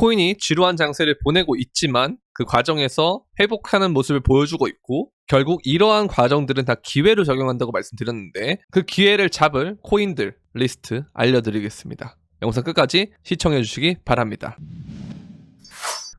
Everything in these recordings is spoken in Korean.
코인이 지루한 장세를 보내고 있지만 그 과정에서 회복하는 모습을 보여주고 있고, 결국 이러한 과정들은 다 기회로 적용한다고 말씀드렸는데 그 기회를 잡을 코인들 리스트 알려드리겠습니다. 영상 끝까지 시청해주시기 바랍니다.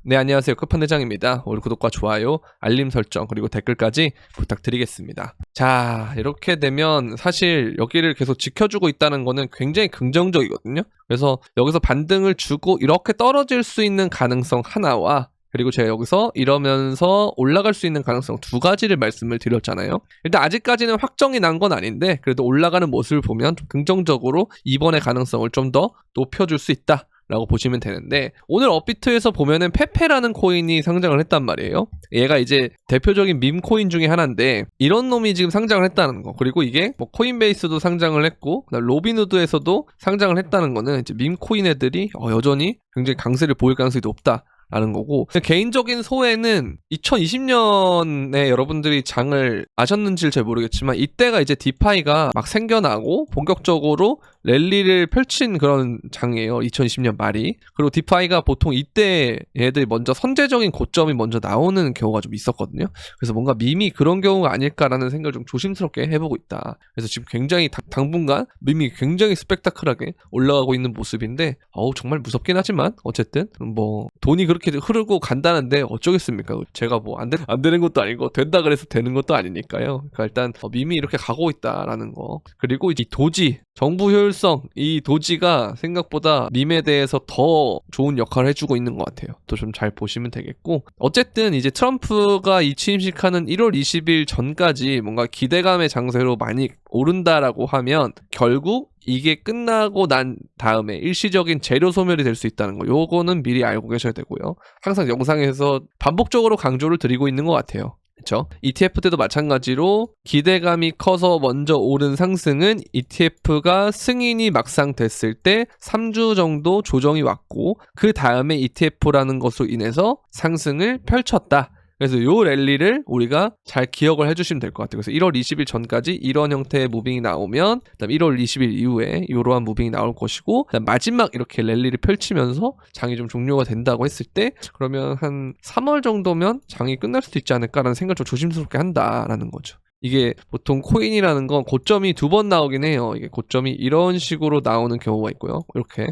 네, 안녕하세요. 끝판대장입니다. 오늘 구독과 좋아요, 알림 설정, 그리고 댓글까지 부탁드리겠습니다. 자, 이렇게 되면 사실 여기를 계속 지켜주고 있다는 거는 굉장히 긍정적이거든요. 그래서 여기서 반등을 주고 이렇게 떨어질 수 있는 가능성 하나와, 그리고 제가 여기서 이러면서 올라갈 수 있는 가능성 두 가지를 말씀을 드렸잖아요. 일단 아직까지는 확정이 난 건 아닌데 그래도 올라가는 모습을 보면 좀 긍정적으로 이번의 가능성을 좀 더 높여줄 수 있다 라고 보시면 되는데, 오늘 업비트에서 보면은 페페라는 코인이 상장을 했단 말이에요. 얘가 이제 대표적인 밈 코인 중에 하나인데 이런 놈이 지금 상장을 했다는 거, 그리고 이게 뭐 코인베이스도 상장을 했고 로빈후드에서도 상장을 했다는 거는 이제 밈 코인 애들이 여전히 굉장히 강세를 보일 가능성이 높다 라는 거고, 개인적인 소회는 2020년에 여러분들이 장을 아셨는지를 잘 모르겠지만 이때가 이제 디파이가 막 생겨나고 본격적으로 랠리를 펼친 그런 장이에요. 2020년 말이. 그리고 디파이가 보통 이때 얘들이 먼저 선제적인 고점이 먼저 나오는 경우가 좀 있었거든요. 그래서 뭔가 밈이 그런 경우가 아닐까라는 생각을 좀 조심스럽게 해보고 있다. 그래서 지금 굉장히 당분간 밈이 굉장히 스펙타클하게 올라가고 있는 모습인데 정말 무섭긴 하지만 어쨌든 뭐 돈이 그렇게 흐르고 간다는데 어쩌겠습니까? 제가 뭐 안 되는 것도 아니고 된다 그래서 되는 것도 아니니까요. 그러니까 일단 밈이 이렇게 가고 있다라는 거, 그리고 이 도지 정부 효율성, 이 도지가 생각보다 밈에 대해서 더 좋은 역할을 해주고 있는 것 같아요. 또 좀 잘 보시면 되겠고, 어쨌든 이제 트럼프가 이 취임식하는 1월 20일 전까지 뭔가 기대감의 장세로 많이 오른다라고 하면 결국 이게 끝나고 난 다음에 일시적인 재료 소멸이 될 수 있다는 거, 요거는 미리 알고 계셔야 되고요. 항상 영상에서 반복적으로 강조를 드리고 있는 것 같아요. 그렇죠? ETF 때도 마찬가지로 기대감이 커서 먼저 오른 상승은 ETF가 승인이 막상 됐을 때 3주 정도 조정이 왔고 그 다음에 ETF라는 것으로 인해서 상승을 펼쳤다. 그래서 요 랠리를 우리가 잘 기억을 해주시면 될 것 같아요. 그래서 1월 20일 전까지 이런 형태의 무빙이 나오면, 그다음 1월 20일 이후에 이러한 무빙이 나올 것이고, 그다음 마지막 이렇게 랠리를 펼치면서 장이 좀 종료가 된다고 했을 때 그러면 한 3월 정도면 장이 끝날 수도 있지 않을까라는 생각을 좀 조심스럽게 한다라는 거죠. 이게 보통 코인이라는 건 고점이 두 번 나오긴 해요. 이게 고점이 이런 식으로 나오는 경우가 있고요. 이렇게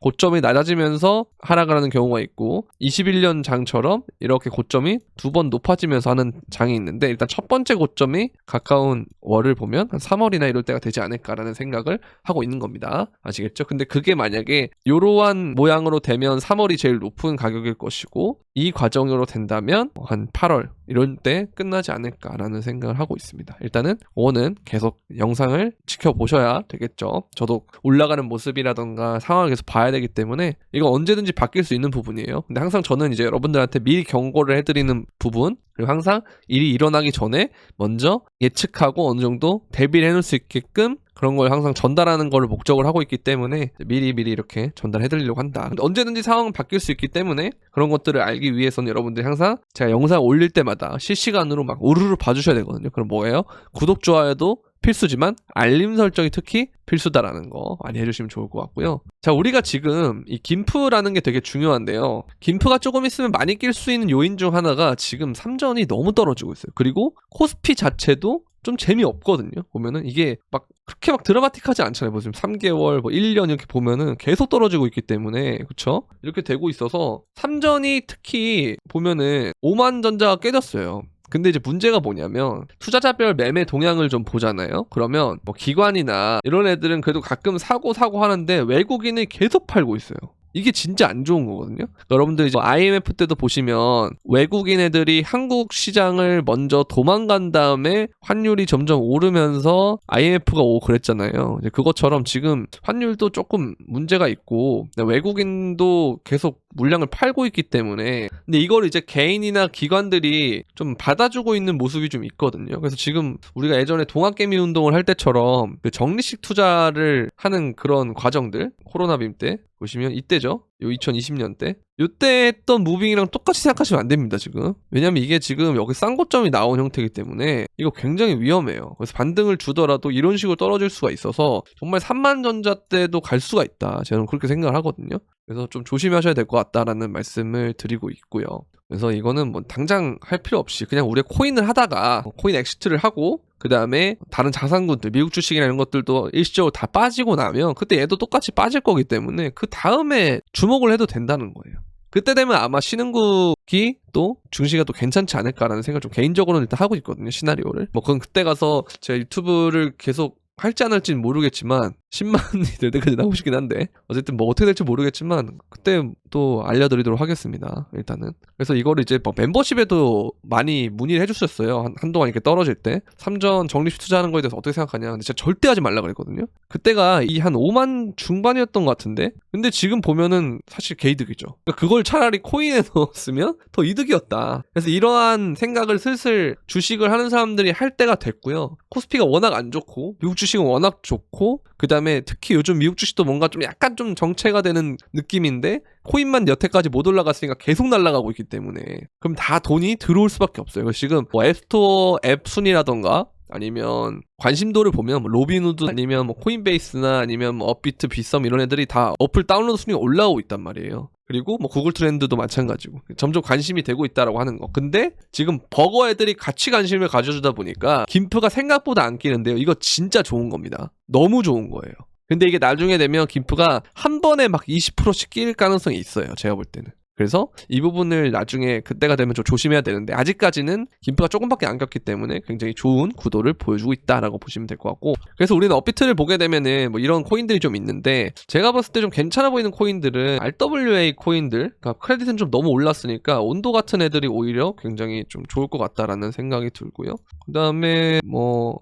고점이 낮아지면서 하락을 하는 경우가 있고, 21년 장처럼 이렇게 고점이 두 번 높아지면서 하는 장이 있는데, 일단 첫 번째 고점이 가까운 월을 보면 한 3월이나 이럴 때가 되지 않을까라는 생각을 하고 있는 겁니다. 아시겠죠? 근데 그게 만약에 이러한 모양으로 되면 3월이 제일 높은 가격일 것이고, 이 과정으로 된다면 한 8월 이런 때 끝나지 않을까라는 생각을 하고 있습니다. 일단은 5월은 계속 영상을 지켜보셔야 되겠죠. 저도 올라가는 모습이라던가 상황을 계속 봐야 되기 때문에 이거 언제든지 바뀔 수 있는 부분이에요. 근데 항상 저는 이제 여러분들한테 미리 경고를 해드리는 부분, 그리고 항상 일이 일어나기 전에 먼저 예측하고 어느 정도 대비를 해놓을 수 있게끔 그런 걸 항상 전달하는 걸 목적을 하고 있기 때문에 미리 이렇게 전달해드리려고 한다. 근데 언제든지 상황은 바뀔 수 있기 때문에 그런 것들을 알기 위해서는 여러분들이 항상 제가 영상 올릴 때마다 실시간으로 막 우르르 봐주셔야 되거든요. 그럼 뭐예요? 구독, 좋아요도 필수지만 알림 설정이 특히 필수다라는 거 많이 해주시면 좋을 것 같고요. 자, 우리가 지금 이 김프라는 게 되게 중요한데요. 김프가 조금 있으면 많이 낄 수 있는 요인 중 하나가 지금 삼전이 너무 떨어지고 있어요. 그리고 코스피 자체도 좀 재미없거든요. 보면은 이게 막 그렇게 막 드라마틱하지 않잖아요. 뭐 지금 3개월, 뭐 1년 이렇게 보면은 계속 떨어지고 있기 때문에, 그쵸? 이렇게 되고 있어서 삼전이 특히 보면은 5만 전자가 깨졌어요. 근데 이제 문제가 뭐냐면 투자자별 매매 동향을 좀 보잖아요. 그러면 뭐 기관이나 이런 애들은 그래도 가끔 사고 하는데 외국인이 계속 팔고 있어요. 이게 진짜 안 좋은 거거든요. 그러니까 여러분들 이제 IMF 때도 보시면 외국인 애들이 한국 시장을 먼저 도망간 다음에 환율이 점점 오르면서 IMF가 오고 그랬잖아요. 이제 그것처럼 지금 환율도 조금 문제가 있고 외국인도 계속 물량을 팔고 있기 때문에, 근데 이걸 이제 개인이나 기관들이 좀 받아주고 있는 모습이 좀 있거든요. 그래서 지금 우리가 예전에 동학개미 운동을 할 때처럼 그 적리식 투자를 하는 그런 과정들, 코로나 빔 때 보시면 이때죠. 요 2020년 때 요때 했던 무빙이랑 똑같이 생각하시면 안 됩니다 지금. 왜냐면 이게 지금 여기 쌍고점이 나온 형태이기 때문에 이거 굉장히 위험해요. 그래서 반등을 주더라도 이런 식으로 떨어질 수가 있어서 정말 3만전자 때도 갈 수가 있다, 저는 그렇게 생각을 하거든요. 그래서 좀 조심하셔야 될 것 같다라는 말씀을 드리고 있고요. 그래서 이거는 뭐 당장 할 필요 없이 그냥 우리가 코인을 하다가 코인 엑시트를 하고 그 다음에 다른 자산군들, 미국 주식이나 이런 것들도 일시적으로 다 빠지고 나면 그때 얘도 똑같이 빠질 거기 때문에 그 다음에 주목을 해도 된다는 거예요. 그때 되면 아마 신흥국이 또 증시가 또 괜찮지 않을까라는 생각을 좀 개인적으로는 일단 하고 있거든요, 시나리오를. 뭐 그건 그때 가서 제가 유튜브를 계속 할지 안 할지는 모르겠지만 10만이 될 때까지 나오고 싶긴 한데 어쨌든 뭐 어떻게 될지 모르겠지만 그때 또 알려드리도록 하겠습니다, 일단은. 그래서 이거를 이제 뭐 멤버십에도 많이 문의를 해주셨어요. 한동안 이렇게 떨어질 때 3전 적립식 투자하는 거에 대해서 어떻게 생각하냐. 근데 제가 절대 하지 말라 그랬거든요. 그때가 이 한 5만 중반이었던 것 같은데 근데 지금 보면은 사실 개이득이죠. 그러니까 그걸 차라리 코인에 넣었으면 더 이득이었다. 그래서 이러한 생각을 슬슬 주식을 하는 사람들이 할 때가 됐고요. 코스피가 워낙 안 좋고 미국 주식은 워낙 좋고 그 다음에 특히 요즘 미국 주식도 뭔가 좀 약간 좀 정체가 되는 느낌인데 코인만 여태까지 못 올라갔으니까 계속 날아가고 있기 때문에 그럼 다 돈이 들어올 수밖에 없어요. 그래서 지금 뭐 앱스토어 앱 순위라던가 아니면 관심도를 보면 뭐 로빈후드 아니면 뭐 코인베이스나 아니면 뭐 업비트, 빗썸 이런 애들이 다 어플 다운로드 순위가 올라오고 있단 말이에요. 그리고 뭐 구글 트렌드도 마찬가지고 점점 관심이 되고 있다라고 하는 거. 근데 지금 버거 애들이 같이 관심을 가져주다 보니까 김프가 생각보다 안 끼는데요. 이거 진짜 좋은 겁니다. 너무 좋은 거예요. 근데 이게 나중에 되면 김프가 한 번에 막 20%씩 낄 가능성이 있어요, 제가 볼 때는. 그래서 이 부분을 나중에 그때가 되면 좀 조심해야 되는데 아직까지는 김프가 조금밖에 안 꼈기 때문에 굉장히 좋은 구도를 보여주고 있다라고 보시면 될 것 같고, 그래서 우리는 업비트를 보게 되면은 뭐 이런 코인들이 좀 있는데 제가 봤을 때 좀 괜찮아 보이는 코인들은 RWA 코인들, 그러니까 크레딧은 좀 너무 올랐으니까 온도 같은 애들이 오히려 굉장히 좀 좋을 것 같다라는 생각이 들고요. 그 다음에 뭐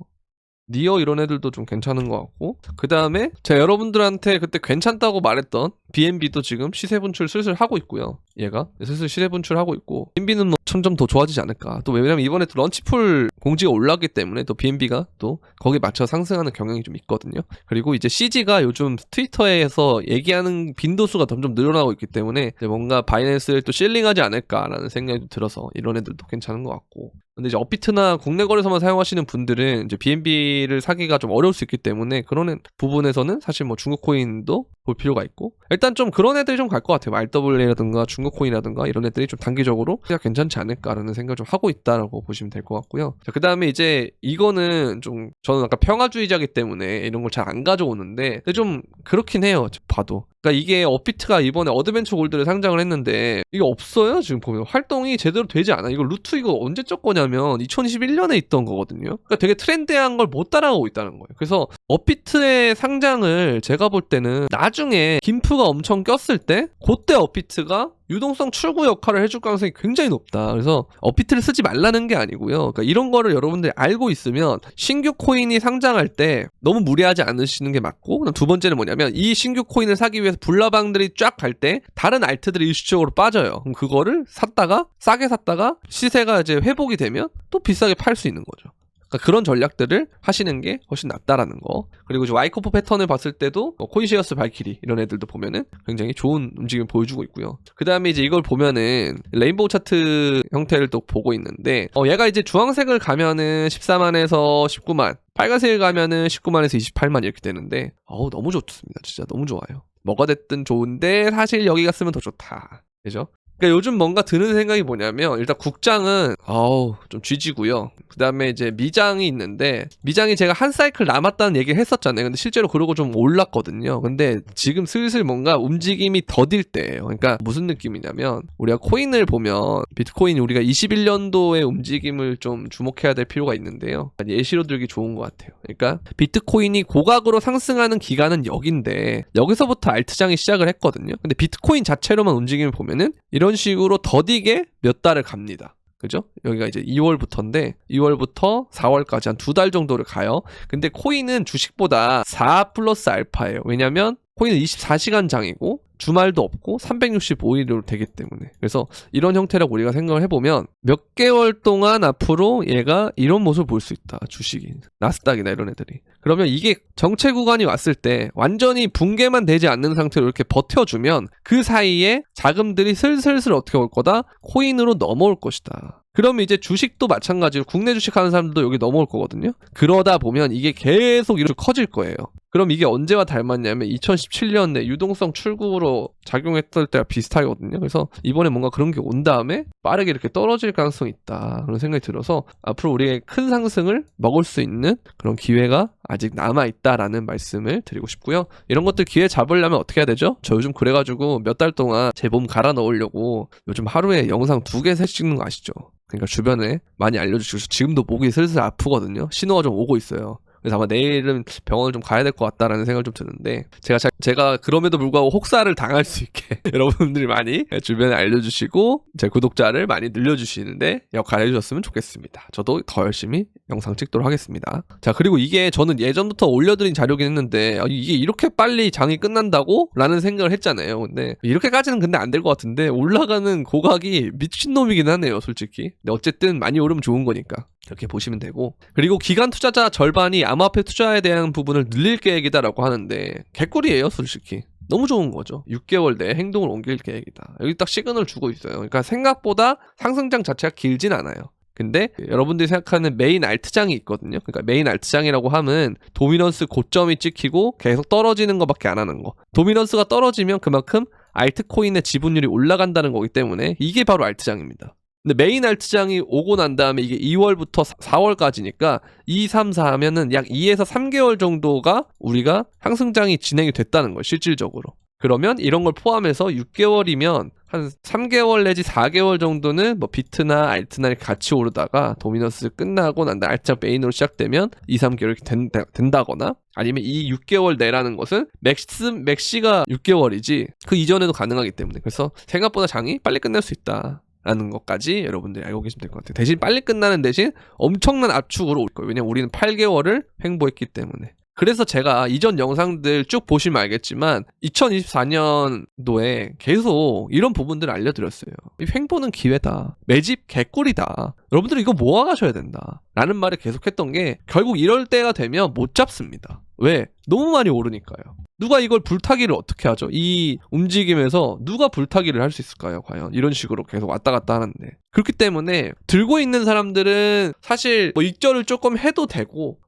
니어 이런 애들도 좀 괜찮은 것 같고, 그 다음에 제가 여러분들한테 그때 괜찮다고 말했던 BNB도 지금 시세 분출 슬슬 하고 있고요. 얘가 슬슬 시세 분출하고 있고 BNB는 뭐 점점 더 좋아지지 않을까. 또 왜냐면 이번에 또 런치풀 공지가 올랐기 때문에 또 BNB가 또 거기에 맞춰 상승하는 경향이 좀 있거든요. 그리고 이제 CG가 요즘 트위터에서 얘기하는 빈도수가 점점 늘어나고 있기 때문에 뭔가 바이낸스를 또 실링하지 않을까라는 생각이 들어서 이런 애들도 괜찮은 것 같고, 근데 이제 업비트나 국내 거래소만 사용하시는 분들은 이제 BNB를 사기가 좀 어려울 수 있기 때문에 그런 부분에서는 사실 뭐 중국 코인도 볼 필요가 있고, 일단 좀 그런 애들이 좀 갈 것 같아요. RWA라든가 중국 코인이라든가 이런 애들이 좀 단기적으로 괜찮지 않을까라는 생각을 좀 하고 있다라고 보시면 될 것 같고요. 자, 그 다음에 이제 이거는 좀 저는 아까 평화주의자기 때문에 이런 걸 잘 안 가져오는데 근데 좀 그렇긴 해요, 봐도. 그러니까 이게 업비트가 이번에 어드벤처 골드를 상장을 했는데 이게 없어요. 지금 보면 활동이 제대로 되지 않아. 이거 루트 이거 언제 적 거냐면 2021년에 있던 거거든요. 그러니까 되게 트렌디한 걸 못 따라가고 있다는 거예요. 그래서 업비트의 상장을 제가 볼 때는 나중에 김프가 엄청 꼈을 때 그때 업비트가 유동성 출구 역할을 해줄 가능성이 굉장히 높다. 그래서 업비트를 쓰지 말라는 게 아니고요. 그러니까 이런 거를 여러분들이 알고 있으면 신규 코인이 상장할 때 너무 무리하지 않으시는 게 맞고, 두 번째는 뭐냐면 이 신규 코인을 사기 위해서 불나방들이 쫙 갈 때 다른 알트들이 일시적으로 빠져요. 그럼 그거를 샀다가 싸게 샀다가 시세가 이제 회복이 되면 또 비싸게 팔 수 있는 거죠. 그러니까 그런 전략들을 하시는 게 훨씬 낫다라는 거. 그리고 이제 와이코프 패턴을 봤을 때도 코인시어스 발키리 이런 애들도 보면은 굉장히 좋은 움직임을 보여주고 있고요. 그 다음에 이제 이걸 보면은 레인보우 차트 형태를 또 보고 있는데 얘가 이제 주황색을 가면은 14만에서 19만, 빨간색을 가면은 19만에서 28만 이렇게 되는데 너무 좋습니다. 진짜 너무 좋아요. 뭐가 됐든 좋은데 사실 여기 갔으면 더 좋다. 그죠? 그러니까 요즘 뭔가 드는 생각이 뭐냐면 일단 국장은 좀 쥐지고요. 그 다음에 이제 미장이 있는데 미장이 제가 한 사이클 남았다는 얘기를 했었잖아요. 근데 실제로 그러고 좀 올랐거든요. 근데 지금 슬슬 뭔가 움직임이 더딜 때예요. 그러니까 무슨 느낌이냐면 우리가 코인을 보면 비트코인 우리가 21년도의 움직임을 좀 주목해야 될 필요가 있는데요. 예시로 들기 좋은 것 같아요. 그러니까 비트코인이 고각으로 상승하는 기간은 여긴데 여기서부터 알트장이 시작을 했거든요. 근데 비트코인 자체로만 움직임을 보면은 이런 식으로 더디게 몇 달을 갑니다. 그죠? 여기가 이제 2월부터인데 2월부터 4월까지 한 2달 정도를 가요. 근데 코인은 주식보다 4 플러스 알파예요. 왜냐면 코인은 24시간 장이고 주말도 없고 365일로 되기 때문에 그래서 이런 형태라고 우리가 생각을 해보면 몇 개월 동안 앞으로 얘가 이런 모습을 볼 수 있다. 주식이 나스닥이나 이런 애들이. 그러면 이게 정체 구간이 왔을 때 완전히 붕괴만 되지 않는 상태로 이렇게 버텨주면 그 사이에 자금들이 슬슬슬 어떻게 올 거다? 코인으로 넘어올 것이다. 그러면 이제 주식도 마찬가지로 국내 주식 하는 사람들도 여기 넘어올 거거든요. 그러다 보면 이게 계속 이렇게 커질 거예요. 그럼 이게 언제와 닮았냐면 2017년에 유동성 출구로 작용했을 때가 비슷하거든요. 그래서 이번에 뭔가 그런 게 온 다음에 빠르게 이렇게 떨어질 가능성이 있다. 그런 생각이 들어서 앞으로 우리의 큰 상승을 먹을 수 있는 그런 기회가 아직 남아있다라는 말씀을 드리고 싶고요. 이런 것들 기회 잡으려면 어떻게 해야 되죠? 저 요즘 그래가지고 몇 달 동안 제 몸 갈아 넣으려고 요즘 하루에 영상 2개, 3개 찍는 거 아시죠? 그러니까 주변에 많이 알려주시고 지금도 목이 슬슬 아프거든요. 신호가 좀 오고 있어요. 그래서 아마 내일은 병원을 좀 가야 될 것 같다라는 생각을 좀 드는데 제가 그럼에도 불구하고 혹사를 당할 수 있게 여러분들이 많이 주변에 알려주시고 제 구독자를 많이 늘려주시는데 역할을 해주셨으면 좋겠습니다. 저도 더 열심히 영상 찍도록 하겠습니다. 자, 그리고 이게 저는 예전부터 올려드린 자료긴 했는데 이게 이렇게 빨리 장이 끝난다고? 라는 생각을 했잖아요. 근데 이렇게까지는 근데 안 될 것 같은데 올라가는 고각이 미친놈이긴 하네요, 솔직히. 근데 어쨌든 많이 오르면 좋은 거니까 이렇게 보시면 되고, 그리고 기관 투자자 절반이 암호화폐 투자에 대한 부분을 늘릴 계획이다라고 하는데 개꿀이에요, 솔직히. 너무 좋은 거죠. 6개월 내에 행동을 옮길 계획이다. 여기 딱 시그널을 주고 있어요. 그러니까 생각보다 상승장 자체가 길진 않아요. 근데 여러분들이 생각하는 메인 알트장이 있거든요. 그러니까 메인 알트장이라고 하면 도미넌스 고점이 찍히고 계속 떨어지는 것밖에 안 하는 거. 도미넌스가 떨어지면 그만큼 알트코인의 지분율이 올라간다는 거기 때문에 이게 바로 알트장입니다. 근데 메인 알트장이 오고 난 다음에 이게 2월부터 4월까지니까 2, 3, 4 하면은 약 2에서 3개월 정도가 우리가 상승장이 진행이 됐다는 거예요, 실질적으로. 그러면 이런 걸 포함해서 6개월이면 한 3개월 내지 4개월 정도는 뭐 비트나 알트나 이렇게 같이 오르다가 도미넌스 끝나고 난 다음에 알트장 메인으로 시작되면 2, 3개월 이렇게 된다거나, 아니면 이 6개월 내라는 것은 맥시가 6개월이지 그 이전에도 가능하기 때문에, 그래서 생각보다 장이 빨리 끝낼 수 있다 라는 것까지 여러분들이 알고 계시면 될 것 같아요. 대신 빨리 끝나는 대신 엄청난 압축으로 올 거예요. 왜냐면 우리는 8개월을 횡보했기 때문에. 그래서 제가 이전 영상들 쭉 보시면 알겠지만 2024년도에 계속 이런 부분들을 알려드렸어요. 이 횡보는 기회다. 매집 개꿀이다. 여러분들 이거 모아가셔야 된다. 라는 말을 계속했던 게 결국 이럴 때가 되면 못 잡습니다. 왜? 너무 많이 오르니까요. 누가 이걸 불타기를 어떻게 하죠? 이 움직임에서 누가 불타기를 할 수 있을까요? 과연 이런 식으로 계속 왔다 갔다 하는데. 그렇기 때문에 들고 있는 사람들은 사실 뭐 익절을 조금 해도 되고,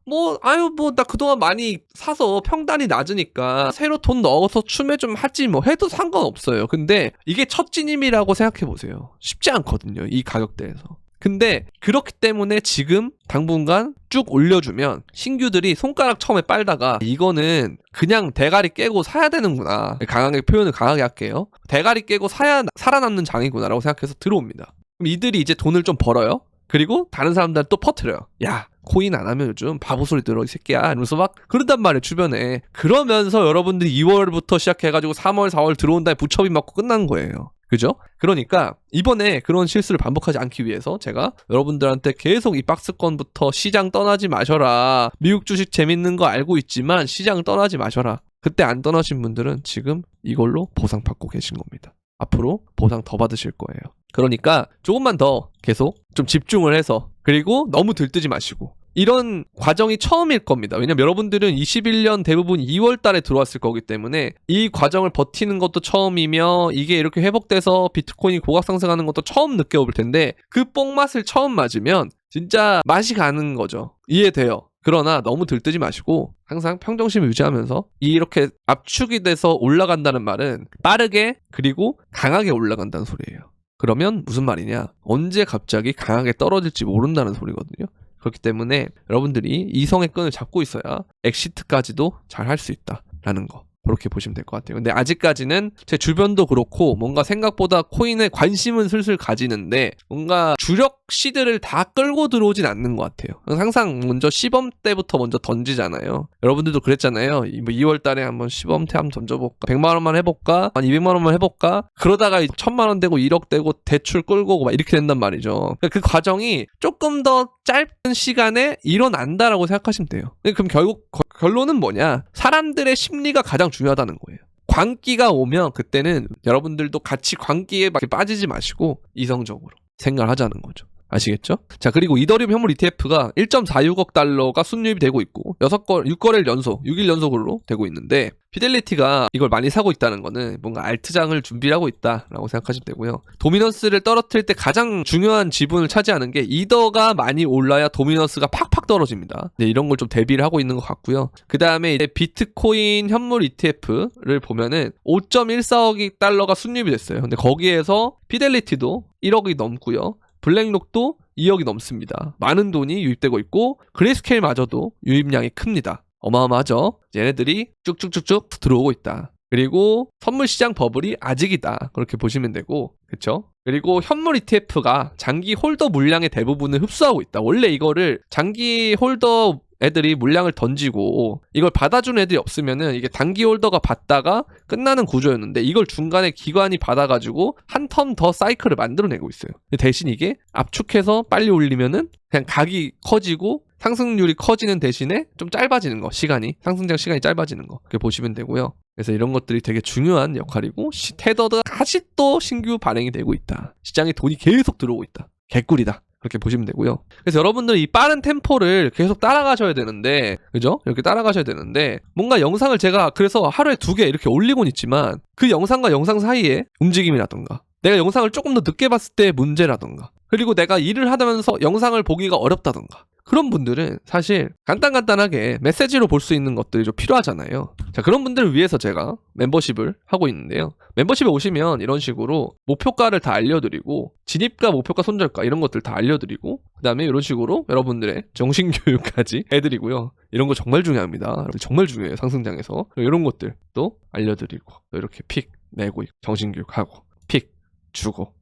나 그동안 많이 사서 평단이 낮으니까 새로 돈 넣어서 추매 좀 하지 뭐 해도 상관없어요. 근데 이게 첫 진입이라고 생각해 보세요. 쉽지 않거든요, 이 가격대에서. 근데 그렇기 때문에 지금 당분간 쭉 올려주면 신규들이 손가락 처음에 빨다가 이거는 그냥 대가리 깨고 사야 되는구나, 강하게 표현을 강하게 할게요. 대가리 깨고 사야 살아남는 장이구나 라고 생각해서 들어옵니다. 그럼 이들이 이제 돈을 좀 벌어요. 그리고 다른 사람들한테 또 퍼뜨려요. 야, 코인 안 하면 요즘 바보 소리 들어 이 새끼야 이러면서 막 그런단 말이에요, 주변에. 그러면서 여러분들이 2월부터 시작해가지고 3월 4월 들어온 다음에 부처비 맞고 끝난 거예요. 그죠? 그러니까 이번에 그런 실수를 반복하지 않기 위해서 제가 여러분들한테 계속 이 박스권부터 시장 떠나지 마셔라, 미국 주식 재밌는 거 알고 있지만 시장 떠나지 마셔라, 그때 안 떠나신 분들은 지금 이걸로 보상 받고 계신 겁니다. 앞으로 보상 더 받으실 거예요. 그러니까 조금만 더 계속 좀 집중을 해서, 그리고 너무 들뜨지 마시고, 이런 과정이 처음일 겁니다. 왜냐면 여러분들은 21년 대부분 2월 달에 들어왔을 거기 때문에 이 과정을 버티는 것도 처음이며 이게 이렇게 회복돼서 비트코인이 고각 상승하는 것도 처음 느껴볼 텐데, 그 뽕맛을 처음 맞으면 진짜 맛이 가는 거죠. 이해돼요. 그러나 너무 들뜨지 마시고 항상 평정심을 유지하면서, 이렇게 압축이 돼서 올라간다는 말은 빠르게 그리고 강하게 올라간다는 소리예요. 그러면 무슨 말이냐? 언제 갑자기 강하게 떨어질지 모른다는 소리거든요. 그렇기 때문에 여러분들이 이성의 끈을 잡고 있어야 엑시트까지도 잘 할 수 있다라는 거, 그렇게 보시면 될 것 같아요. 근데 아직까지는 제 주변도 그렇고 뭔가 생각보다 코인에 관심은 슬슬 가지는데 뭔가 주력 시드를 다 끌고 들어오진 않는 것 같아요. 항상 먼저 시범 때부터 먼저 던지잖아요. 여러분들도 그랬잖아요. 2월 달에 한번 시범 때 한번 던져볼까? 100만 원만 해볼까? 한 200만 원만 해볼까? 그러다가 1000만 원 되고 1억 되고 대출 끌고 오고 막 이렇게 된단 말이죠. 그 과정이 조금 더 짧은 시간에 일어난다라고 생각하시면 돼요. 그럼 결국 결론은 뭐냐? 사람들의 심리가 가장 중요하다는 거예요. 광기가 오면 그때는 여러분들도 같이 광기에 막 빠지지 마시고 이성적으로 생각을 하자는 거죠. 아시겠죠? 자, 그리고 이더리움 현물 ETF가 1.46억 달러가 순유입이 되고 있고 6거래일 연속, 6일 연속으로 되고 있는데 피델리티가 이걸 많이 사고 있다는 거는 뭔가 알트장을 준비하고 있다라고 생각하시면 되고요. 도미넌스를 떨어뜨릴 때 가장 중요한 지분을 차지하는 게 이더가 많이 올라야 도미넌스가 팍팍 떨어집니다. 네, 이런 걸 좀 대비를 하고 있는 것 같고요. 그 다음에 이제 비트코인 현물 ETF를 보면은 5.14억 달러가 순유입이 됐어요. 근데 거기에서 피델리티도 1억이 넘고요. 블랙록도 2억이 넘습니다. 많은 돈이 유입되고 있고 그레이스케일마저도 유입량이 큽니다. 어마어마하죠? 얘네들이 쭉쭉쭉쭉 들어오고 있다. 그리고 선물시장 버블이 아직이다. 그렇게 보시면 되고, 그쵸? 그리고 현물 ETF가 장기 홀더 물량의 대부분을 흡수하고 있다. 원래 이거를 장기 홀더 애들이 물량을 던지고 이걸 받아준 애들이 없으면은 이게 단기 홀더가 받다가 끝나는 구조였는데 이걸 중간에 기관이 받아가지고 한 턴 더 사이클을 만들어내고 있어요. 대신 이게 압축해서 빨리 올리면은 그냥 각이 커지고 상승률이 커지는 대신에 좀 짧아지는 거, 시간이 상승장 시간이 짧아지는 거 그렇게 보시면 되고요. 그래서 이런 것들이 되게 중요한 역할이고 테더가 아직도 신규 발행이 되고 있다. 시장에 돈이 계속 들어오고 있다. 개꿀이다. 그렇게 보시면 되고요. 그래서 여러분들 이 빠른 템포를 계속 따라가셔야 되는데, 그죠? 이렇게 따라가셔야 되는데, 뭔가 영상을 제가 그래서 하루에 2개 이렇게 올리곤 있지만, 그 영상과 영상 사이에 움직임이라던가, 내가 영상을 조금 더 늦게 봤을 때의 문제라던가, 그리고 내가 일을 하면서 영상을 보기가 어렵다던가, 그런 분들은 사실 간단하게 메시지로 볼 수 있는 것들이 좀 필요하잖아요. 자, 그런 분들을 위해서 제가 멤버십을 하고 있는데요. 멤버십에 오시면 이런 식으로 목표가를 다 알려드리고 진입가, 목표가, 손절가 이런 것들 다 알려드리고 그 다음에 이런 식으로 여러분들의 정신교육까지 해드리고요. 이런 거 정말 중요합니다. 정말 중요해요. 상승장에서. 이런 것들도 알려드리고 또 이렇게 픽 내고 정신교육하고 픽 주고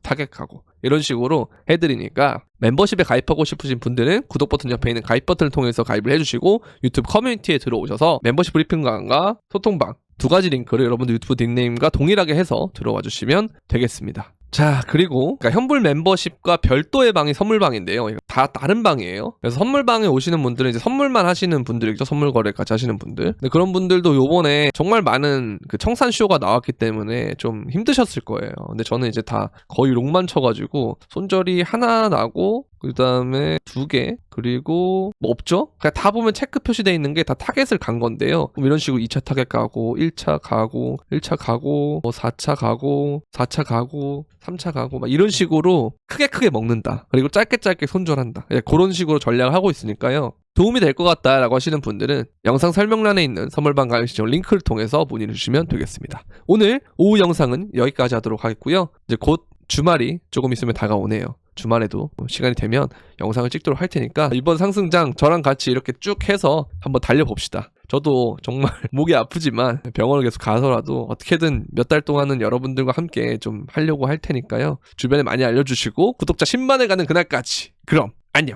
타격하고 이런 식으로 해드리니까 멤버십에 가입하고 싶으신 분들은 구독 버튼 옆에 있는 가입 버튼을 통해서 가입을 해주시고 유튜브 커뮤니티에 들어오셔서 멤버십 브리핑방과 소통방 2가지 링크를 여러분들 유튜브 닉네임과 동일하게 해서 들어와 주시면 되겠습니다. 자, 그리고 그러니까 현불 멤버십과 별도의 방이 선물방인데요. 이거 다 다른 방이에요. 그래서 선물방에 오시는 분들은 이제 선물만 하시는 분들이죠. 선물 거래까지 하시는 분들. 근데 그런 분들도 요번에 정말 많은 그 청산쇼가 나왔기 때문에 좀 힘드셨을 거예요. 근데 저는 이제 다 거의 롱만 쳐가지고 손절이 하나 나고 그 다음에 2개 그리고 뭐 없죠? 그냥 다 보면 체크 표시되어 있는 게 다 타겟을 간 건데요. 그럼 이런 식으로 2차 타겟 가고 1차 가고 1차 가고 뭐 4차 가고 4차 가고 3차 가고 막 이런 식으로 크게 먹는다. 그리고 짧게 손절한다. 그런 식으로 전략을 하고 있으니까요. 도움이 될 것 같다라고 하시는 분들은 영상 설명란에 있는 선물방 가입 신청 링크를 통해서 문의를 주시면 되겠습니다. 오늘 오후 영상은 여기까지 하도록 하겠고요. 이제 곧 주말이 조금 있으면 다가오네요. 주말에도 시간이 되면 영상을 찍도록 할 테니까 이번 상승장 저랑 같이 이렇게 쭉 해서 한번 달려봅시다. 저도 정말 목이 아프지만 병원을 계속 가서라도 어떻게든 몇 달 동안은 여러분들과 함께 좀 하려고 할 테니까요. 주변에 많이 알려주시고 구독자 10만을 가는 그날까지 그럼 안녕.